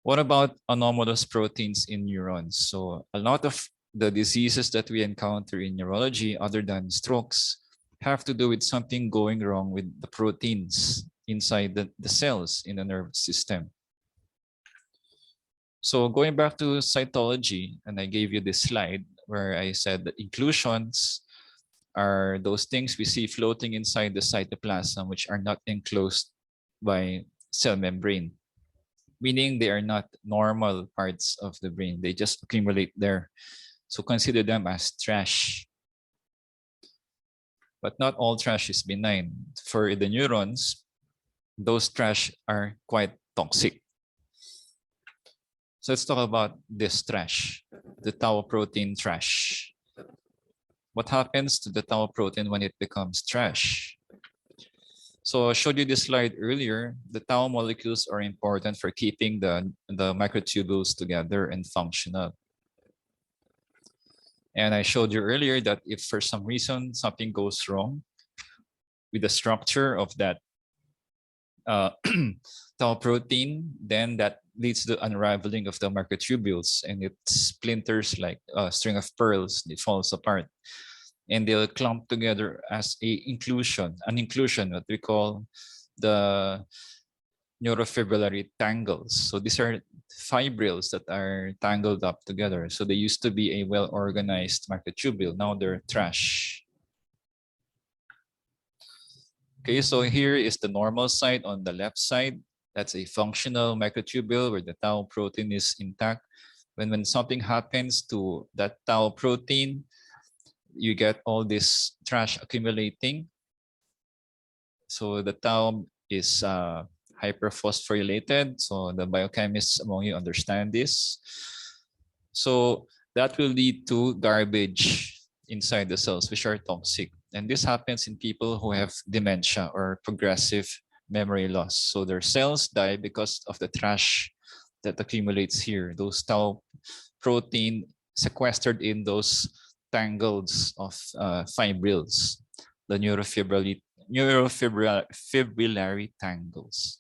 What about anomalous proteins in neurons? So a lot of the diseases that we encounter in neurology, other than strokes, have to do with something going wrong with the proteins inside the cells in the nervous system. So going back to cytology, and I gave you this slide where I said that inclusions are those things we see floating inside the cytoplasm, which are not enclosed by cell membrane, meaning they are not normal parts of the brain. They just accumulate there. So consider them as trash. But not all trash is benign. For the neurons, those trash are quite toxic. So let's talk about this trash, the tau protein trash. What happens to the tau protein when it becomes trash? So I showed you this slide earlier. The tau molecules are important for keeping the microtubules together and functional. And I showed you earlier that if for some reason something goes wrong with the structure of that tau protein, then that leads to the unraveling of the microtubules, and it splinters like a string of pearls. It falls apart, and they'll clump together as an inclusion, what we call the neurofibrillary tangles. So these are fibrils that are tangled up together. So they used to be a well-organized microtubule. Now they're trash. Okay, so here is the normal side on the left side. That's a functional microtubule where the tau protein is intact. When something happens to that tau protein, you get all this trash accumulating. So the tau is hyperphosphorylated. So the biochemists among you understand this. So that will lead to garbage inside the cells, which are toxic. And this happens in people who have dementia or progressive memory loss. So their cells die because of the trash that accumulates here. Those tau protein sequestered in those tangles of fibrils, the neurofibrillary tangles.